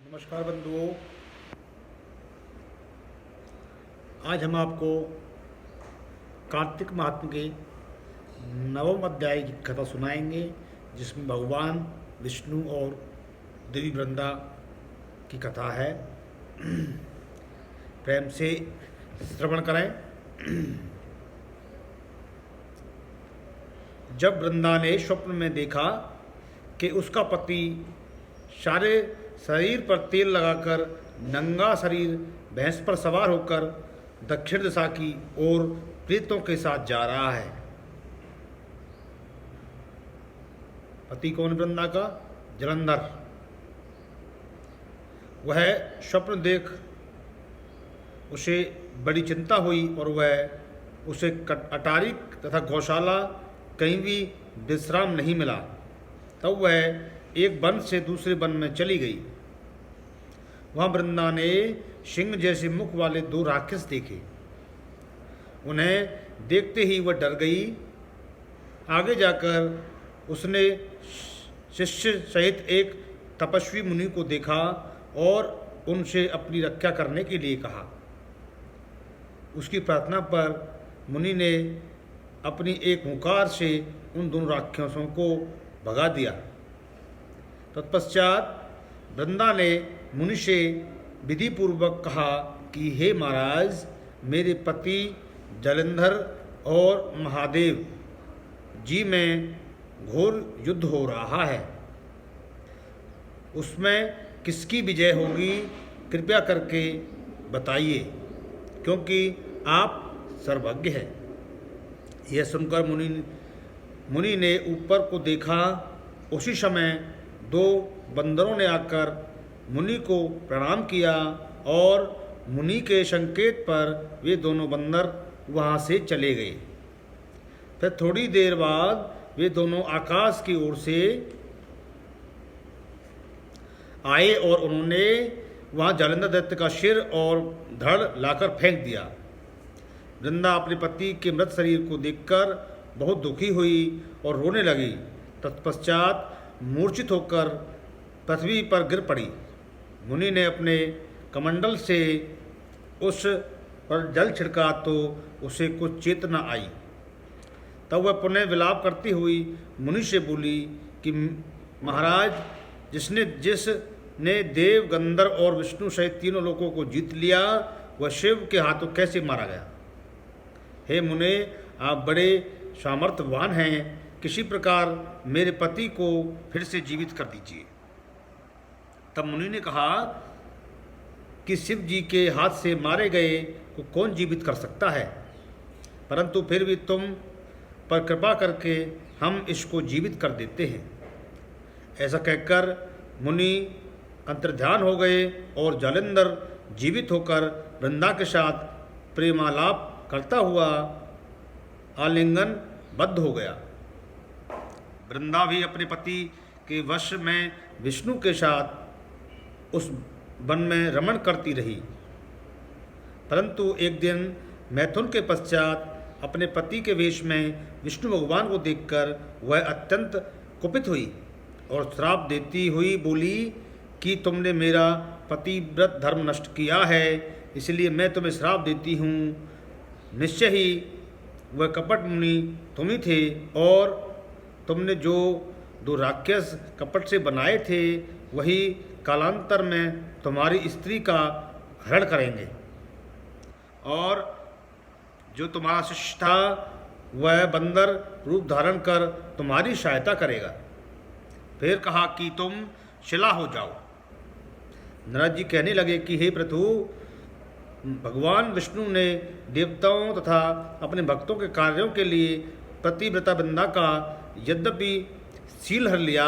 नमस्कार बंधुओं, आज हम आपको कार्तिक महात्म के नवम अध्याय की कथा सुनाएंगे, जिसमें भगवान विष्णु और देवी वृंदा की कथा है। प्रेम से श्रवण करें। जब वृंदा ने स्वप्न में देखा कि उसका पति सारे शरीर पर तेल लगाकर नंगा शरीर भैंस पर सवार होकर दक्षिण दिशा की ओर प्रेतों के साथ जा रहा है। पति कौन? वृंदा का जलंधर। वह स्वप्न देख उसे बड़ी चिंता हुई और वह उसे अटारी तथा गौशाला कहीं भी विश्राम नहीं मिला। तब वह एक वन से दूसरे वन में चली गई। वहाँ वृंदा ने सिंह जैसे मुख वाले दो राक्षस देखे। उन्हें देखते ही वह डर गई। आगे जाकर उसने शिष्य सहित एक तपस्वी मुनि को देखा और उनसे अपनी रक्षा करने के लिए कहा। उसकी प्रार्थना पर मुनि ने अपनी एक हुंकार से उन दोनों राक्षसों को भगा दिया। तत्पश्चात वृंदा ने मुनि से विधिपूर्वक कहा कि हे महाराज, मेरे पति जलंधर और महादेव जी में घोर युद्ध हो रहा है। उसमें किसकी विजय होगी, कृपया करके बताइए, क्योंकि आप सर्वज्ञ हैं। यह सुनकर मुनि ने ऊपर को देखा। उसी समय दो बंदरों ने आकर मुनि को प्रणाम किया और मुनि के संकेत पर वे दोनों बंदर वहाँ से चले गए। फिर थोड़ी देर बाद वे दोनों आकाश की ओर से आए और उन्होंने वहाँ जालंधर दैत्य का सिर और धड़ लाकर फेंक दिया। वृंदा अपने पति के मृत शरीर को देखकर बहुत दुखी हुई और रोने लगी। तत्पश्चात मूर्छित होकर पृथ्वी पर गिर पड़ी। मुनि ने अपने कमंडल से उस पर जल छिड़का तो उसे कुछ चेतना आई। तब वह पुनः विलाप करती हुई मुनि से बोली कि महाराज, जिसने देव, गंधर्व और विष्णु सहित तीनों लोकों को जीत लिया, वह शिव के हाथों कैसे मारा गया? हे मुने, आप बड़े सामर्थ्यवान हैं। किसी प्रकार मेरे पति को फिर से जीवित कर दीजिए। तब मुनि ने कहा कि शिव जी के हाथ से मारे गए को कौन जीवित कर सकता है, परंतु फिर भी तुम पर कृपा करके हम इसको जीवित कर देते हैं। ऐसा कहकर मुनि अंतर्ध्यान हो गए और जालंधर जीवित होकर वृंदा के साथ प्रेमालाप करता हुआ आलिंगन बद्ध हो गया। वृंदा भी अपने पति के वश में विष्णु के साथ उस वन में रमण करती रही। परंतु एक दिन मैथुन के पश्चात अपने पति के वेश में विष्णु भगवान को देखकर वह अत्यंत कुपित हुई और श्राप देती हुई बोली कि तुमने मेरा पतिव्रत धर्म नष्ट किया है, इसलिए मैं तुम्हें श्राप देती हूँ। निश्चय ही वह कपट मुनि तुम ही थे और तुमने जो दो राक्षस कपट से बनाए थे, वही कालांतर में तुम्हारी स्त्री का हरण करेंगे और जो तुम्हारा शिष्य था वह बंदर रूप धारण कर तुम्हारी सहायता करेगा। फिर कहा कि तुम शिला हो जाओ। नारद जी कहने लगे कि हे प्रभु, भगवान विष्णु ने देवताओं तथा अपने भक्तों के कार्यों के लिए पतिव्रता वृंदा का यद्यपि शील हर लिया,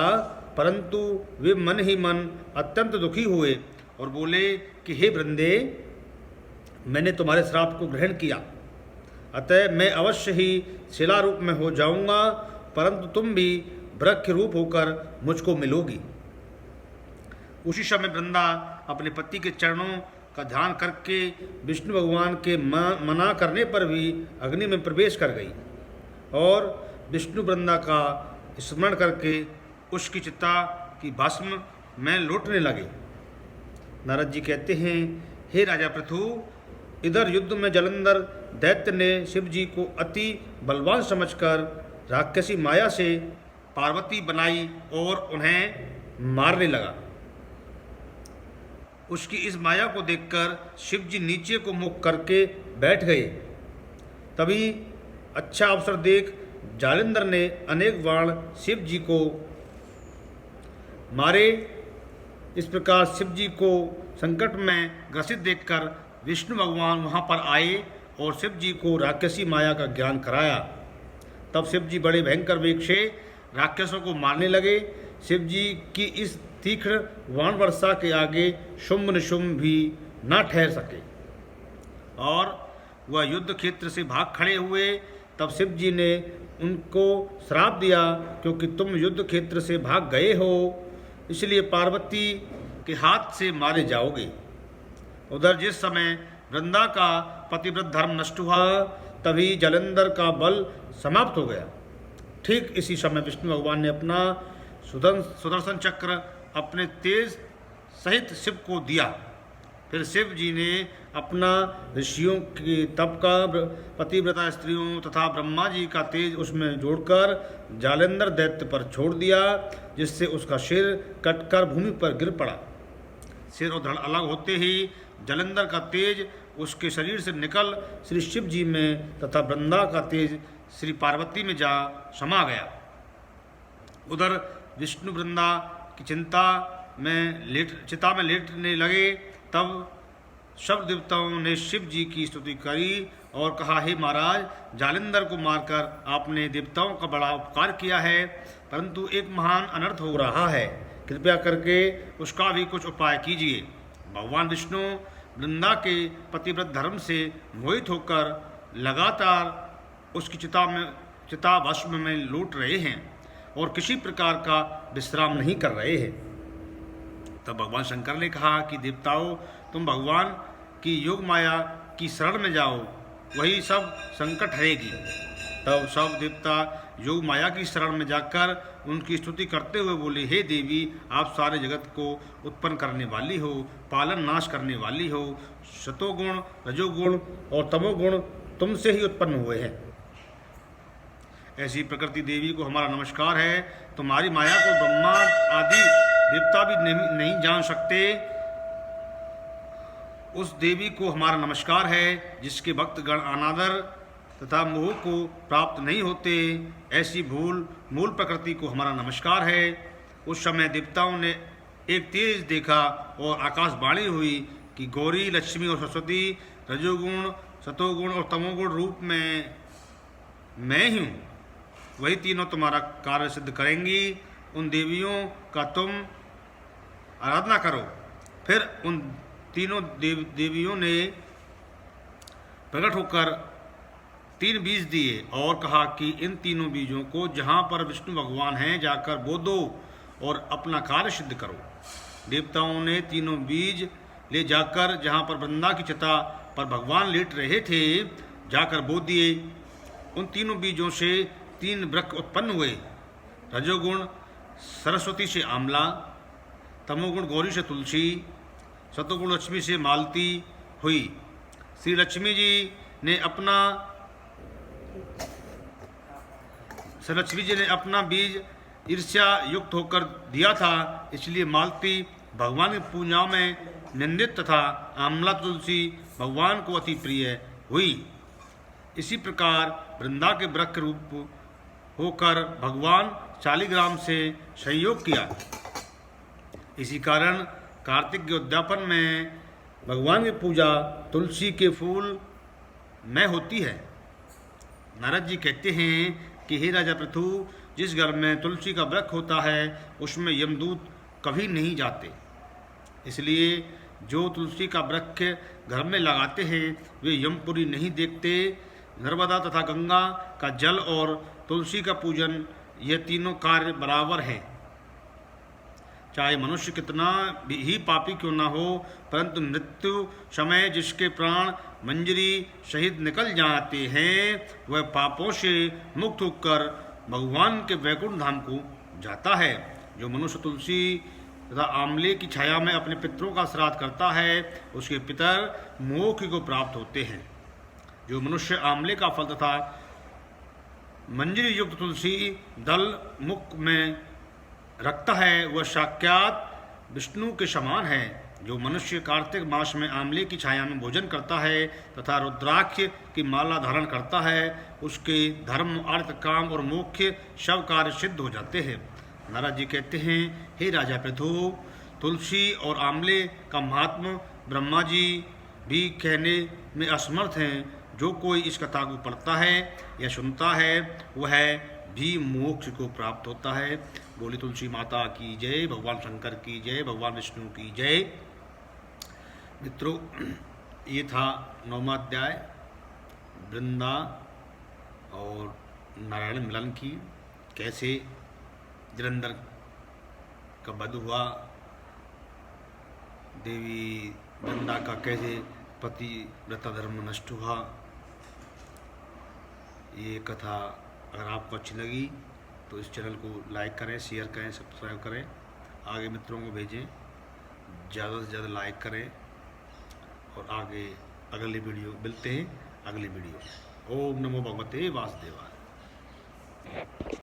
परंतु वे मन ही मन अत्यंत दुखी हुए और बोले कि हे वृंदे, मैंने तुम्हारे श्राप को ग्रहण किया, अतः मैं अवश्य ही शिला रूप में हो जाऊंगा, परंतु तुम भी वृक्ष रूप होकर मुझको मिलोगी। उसी समय वृंदा अपने पति के चरणों का ध्यान करके विष्णु भगवान के मना करने पर भी अग्नि में प्रवेश कर गई और विष्णु वृंदा का स्मरण करके उसकी चिता की भस्म में लौटने लगे। नारद जी कहते हैं, हे राजा पृथु, इधर युद्ध में जलंधर दैत्य ने शिव जी को अति बलवान समझकर राक्षसी माया से पार्वती बनाई और उन्हें मारने लगा। उसकी इस माया को देखकर शिव जी नीचे को मुख करके बैठ गए। तभी अच्छा अवसर देख जालिंदर ने अनेक बाण शिव जी को मारे। इस प्रकार शिव जी को संकट में ग्रसित देखकर विष्णु भगवान वहाँ पर आए और शिव जी को राक्षसी माया का ज्ञान कराया। तब शिव जी बड़े भयंकर वेग से राक्षसों को मारने लगे। शिव जी की इस तीक्ष्ण वाण वर्षा के आगे शुंभ निशुंभ भी न ठहर सके और वह युद्ध क्षेत्र से भाग खड़े हुए। तब शिव जी ने उनको श्राप दिया, क्योंकि तुम युद्ध क्षेत्र से भाग गए हो, इसलिए पार्वती के हाथ से मारे जाओगे। उधर जिस समय वृंदा का पतिव्रत धर्म नष्ट हुआ, तभी जलंधर का बल समाप्त हो गया। ठीक इसी समय विष्णु भगवान ने अपना सुदर्शन चक्र अपने तेज सहित शिव को दिया। फिर शिव जी ने अपना ऋषियों के तप का, पतिव्रता स्त्रियों तथा ब्रह्मा जी का तेज उसमें जोड़कर जालंधर दैत्य पर छोड़ दिया, जिससे उसका सिर कटकर भूमि पर गिर पड़ा। सिर और धड़ अलग होते ही जालंधर का तेज उसके शरीर से निकल श्री शिव जी में तथा वृंदा का तेज श्री पार्वती में जा समा गया। उधर विष्णु वृंदा की चिता में लेटने लगे। तब सब देवताओं ने शिव जी की स्तुति करी और कहा, हे महाराज, जालिंदर को मारकर आपने देवताओं का बड़ा उपकार किया है, परंतु एक महान अनर्थ हो रहा है, कृपया करके उसका भी कुछ उपाय कीजिए। भगवान विष्णु वृंदा के पतिव्रत धर्म से मोहित होकर लगातार उसकी चिता भस्म में लूट रहे हैं और किसी प्रकार का विश्राम नहीं कर रहे हैं। तब भगवान शंकर ने कहा कि देवताओं, तुम भगवान की योग माया की शरण में जाओ, वही सब संकट हरेगी। तब सब देवता योग माया की शरण में जाकर उनकी स्तुति करते हुए बोले, हे देवी, आप सारे जगत को उत्पन्न करने वाली हो, पालन नाश करने वाली हो, सतोगुण, रजोगुण और तमोगुण तुमसे ही उत्पन्न हुए हैं। ऐसी प्रकृति देवी को हमारा नमस्कार है। तुम्हारी माया को ब्रह्मा आदि देवता भी नहीं जान सकते। उस देवी को हमारा नमस्कार है जिसके भक्तगण अनादर तथा मोह को प्राप्त नहीं होते। ऐसी मूल प्रकृति को हमारा नमस्कार है। उस समय देवताओं ने एक तेज देखा और आकाशवाणी हुई कि गौरी, लक्ष्मी और सरस्वती रजोगुण, सतोगुण और तमोगुण रूप में मैं ही हूँ, वही तीनों तुम्हारा कार्य सिद्ध करेंगी। उन देवियों का तुम आराधना करो। फिर उन तीनों देवियों ने प्रकट होकर 3 बीज दिए और कहा कि इन तीनों बीजों को जहाँ पर विष्णु भगवान हैं जाकर बो दो और अपना कार्य सिद्ध करो। देवताओं ने तीनों बीज ले जाकर जहाँ पर वृंदा की चिता पर भगवान लेट रहे थे जाकर बो दिए। उन तीनों बीजों से 3 वृक्ष उत्पन्न हुए। रजोगुण सरस्वती से आंवला, तमोगुण गौरी से तुलसी, सतोगुण लक्ष्मी से मालती हुई। श्री लक्ष्मी जी ने अपना बीज ईर्ष्या युक्त होकर दिया था, इसलिए मालती भगवान की पूजा में निंदित तथा आंवला तुलसी भगवान को अति प्रिय हुई। इसी प्रकार वृंदा के वृक्ष रूप होकर भगवान शालिग्राम से संयोग किया। इसी कारण कार्तिक के उद्यापन में भगवान की पूजा तुलसी के फूल में होती है। नारद जी कहते हैं कि हे राजा पृथु, जिस घर में तुलसी का वृक्ष होता है उसमें यमदूत कभी नहीं जाते। इसलिए जो तुलसी का वृक्ष घर में लगाते हैं वे यमपुरी नहीं देखते। नर्मदा तथा गंगा का जल और तुलसी का पूजन, ये तीनों कार्य बराबर हैं। चाहे मनुष्य कितना ही पापी क्यों ना हो, परंतु मृत्यु समय जिसके प्राण मंजरी सहित निकल जाते हैं वह पापों से मुक्त होकर भगवान के वैकुंठ धाम को जाता है। जो मनुष्य तुलसी तथा आंवले की छाया में अपने पितरों का श्राद्ध करता है, उसके पितर मोक्ष को प्राप्त होते हैं। जो मनुष्य आंवले का फल तथा मंजरी युक्त तुलसी दल मुख में रखता है, वह साक्षात विष्णु के समान है। जो मनुष्य कार्तिक मास में आंवले की छाया में भोजन करता है तथा रुद्राक्ष की माला धारण करता है, उसके धर्म, अर्थ, काम और मोक्ष सब कार्य सिद्ध हो जाते हैं। नारद जी कहते हैं, हे राजा पृथु, तुलसी और आंवले का महात्म ब्रह्मा जी भी कहने में असमर्थ हैं। जो कोई इस कथा को पढ़ता है या सुनता है, वह भी मोक्ष को प्राप्त होता है। बोली तुलसी माता की जय, भगवान शंकर की जय, भगवान विष्णु की जय। मित्रों, ये था 9वां अध्याय वृंदा और नारायण मिलन की, कैसे जलंधर का वध हुआ, देवी वृंदा का कैसे पति व्रता धर्म नष्ट हुआ। ये कथा अगर आपको अच्छी लगी तो इस चैनल को लाइक करें, शेयर करें, सब्सक्राइब करें, आगे मित्रों को भेजें, ज़्यादा से ज़्यादा लाइक करें और आगे अगली वीडियो मिलते हैं। अगली वीडियो ओम नमो भगवते वासुदेवाय।